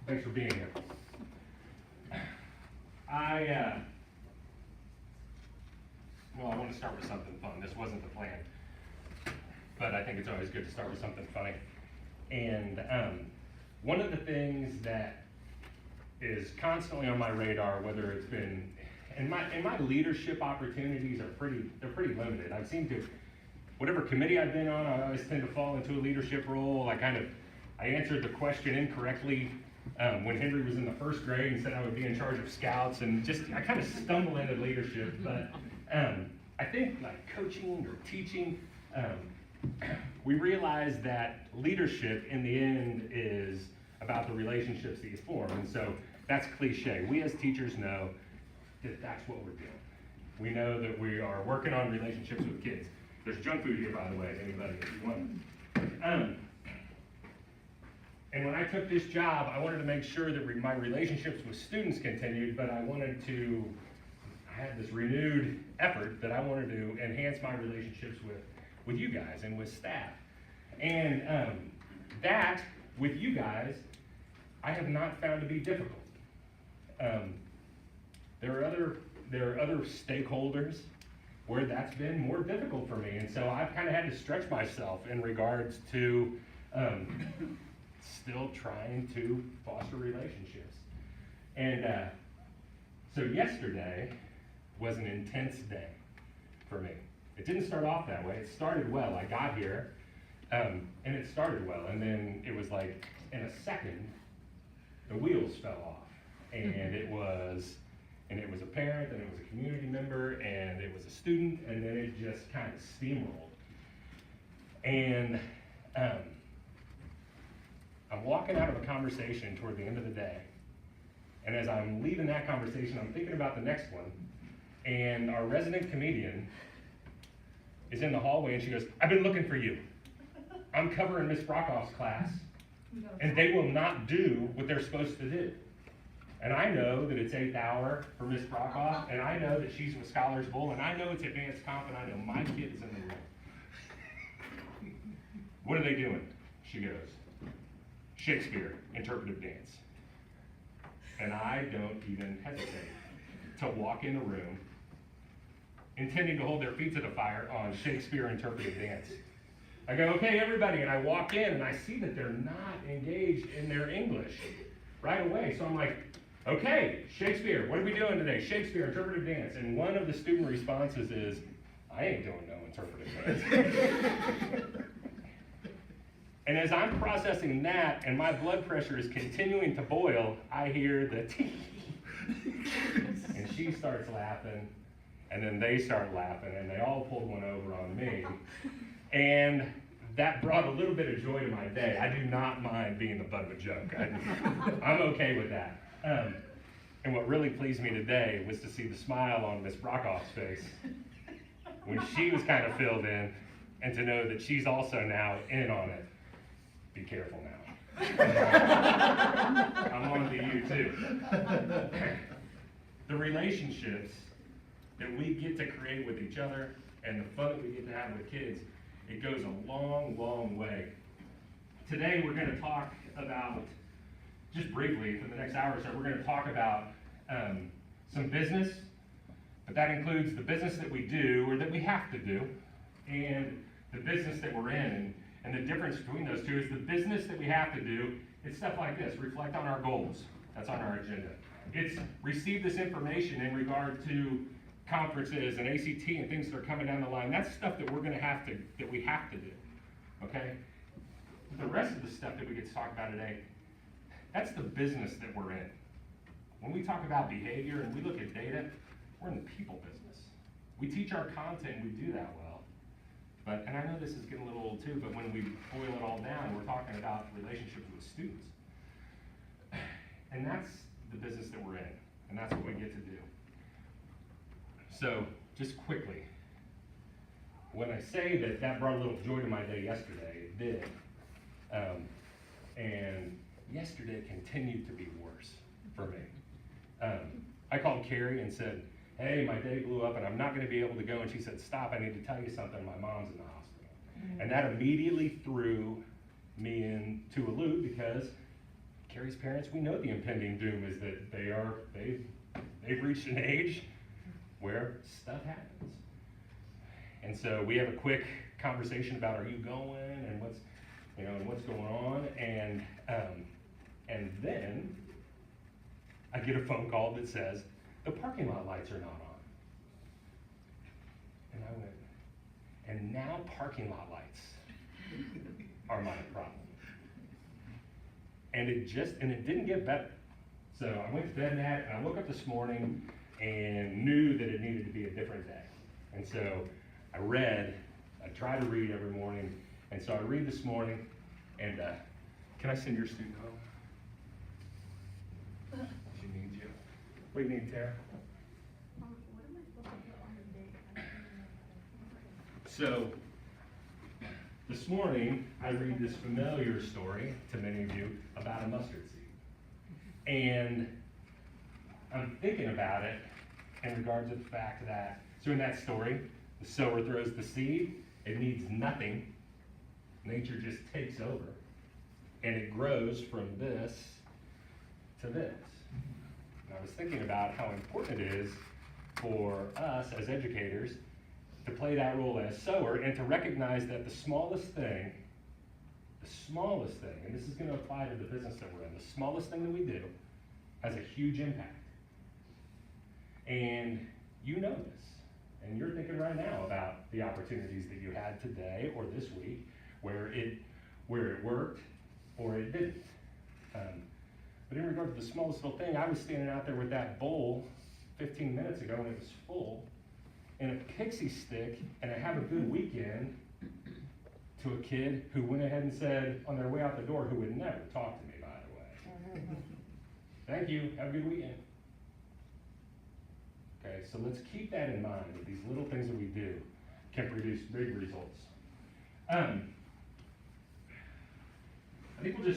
Thanks for being here. I want to start with something fun. This wasn't the plan, but I think it's always good to start with something funny. And one of the things that is constantly on my radar, whether it's been, and my leadership opportunities they're pretty limited. I've seemed to, whatever committee I've been on, I always tend to fall into a leadership role. I answered the question incorrectly when Henry was in the first grade and said I would be in charge of scouts, and I kind of stumble into leadership. But I think like coaching or teaching, we realize that leadership in the end is about the relationships that you form. And so that's cliche. We as teachers know that that's what we're doing. We know that we are working on relationships with kids. There's junk food here, by the way, anybody if you want. And when I took this job, I wanted to make sure that my relationships with students continued, but I had this renewed effort that I wanted to enhance my relationships with you guys and with staff. And that, with you guys, I have not found to be difficult. There are other stakeholders where that's been more difficult for me, and so I've kind of had to stretch myself in regards to still trying to foster relationships. And so yesterday was an intense day for me. It didn't start off that way. It started well. I got here, and it started well, and then it was like in a second, the wheels fell off, and it was a parent, and it was a community member, and it was a student, and then it just kind of steamrolled. And I'm walking out of a conversation toward the end of the day, and as I'm leaving that conversation, I'm thinking about the next one, and our resident comedian is in the hallway, and she goes, "I've been looking for you. I'm covering Miss Brockoff's class, and they will not do what they're supposed to do." And I know that it's 8th hour for Miss Brockoff, and I know that she's with Scholars Bowl, and I know it's advanced comp, and I know my kid is in the room. What are they doing? She goes, "Shakespeare, interpretive dance." And I don't even hesitate to walk in the room intending to hold their feet to the fire on Shakespeare interpretive dance. I go, "Okay, everybody," and I walk in and I see that they're not engaged in their English right away. So I'm like, "Okay, Shakespeare, what are we doing today?" "Shakespeare, interpretive dance." And one of the student responses is, "I ain't doing no interpretive dance." And as I'm processing that and my blood pressure is continuing to boil, I hear the tee. And she starts laughing, and then they start laughing, and they all pulled one over on me. And that brought a little bit of joy to my day. I do not mind being the butt of a joke. I'm okay with that. And what really pleased me today was to see the smile on Miss Brockoff's face when she was kind of filled in, and to know that she's also now in on it. Be careful now. I'm on to you too. The relationships that we get to create with each other and the fun that we get to have with kids, it goes a long, long way. Today we're going to talk about, just briefly for the next hour or so, we're going to talk about some business, but that includes the business that we do or that we have to do, and the business that we're in. And the difference between those two is the business that we have to do, it's stuff like this: reflect on our goals. That's on our agenda. It's receive this information in regard to conferences and ACT and things that are coming down the line. That's stuff that we have to do, okay? The rest of the stuff that we get to talk about today, that's the business that we're in. When we talk about behavior and we look at data, we're in the people business. We teach our content, we do that well. And I know this is getting a little old too, but when we boil it all down, we're talking about relationships with students. And that's the business that we're in, and that's what we get to do. So, just quickly, when I say that brought a little joy to my day yesterday, it did. And yesterday continued to be worse for me. I called Carrie and said, "Hey, my day blew up and I'm not gonna be able to go." And she said, "Stop, I need to tell you something, my mom's in the hospital." And that immediately threw me into a loop because Carrie's parents, we know the impending doom is that they've reached an age where stuff happens. And so we have a quick conversation about, are you going, and what's going on, and then I get a phone call that says the parking lot lights are not on. And I went, and now parking lot lights are my problem. And it didn't get better. So I went to bed in that, and I woke up this morning and knew that it needed to be a different day. And so I try to read every morning, and so I read this morning, and can I send your student home? She needs you. What do you need, Tara? So, this morning, I read this familiar story to many of you about a mustard seed. And I'm thinking about it in regards to the fact that, so in that story, the sower throws the seed, it needs nothing, nature just takes over, and it grows from this to this. And I was thinking about how important it is for us as educators to play that role as sower and to recognize that the smallest thing, and this is going to apply to the business that we're in, the smallest thing that we do has a huge impact. And you know this, and you're thinking right now about the opportunities that you had today or this week where it worked or it didn't. But in regard to the smallest little thing, I was standing out there with that bowl 15 minutes ago and it was full, and a pixie stick, and I have a good weekend to a kid who went ahead and said on their way out the door, who would never talk to me, by the way. Thank you, have a good weekend. Okay, so let's keep that in mind, that these little things that we do can produce big results. I think we'll just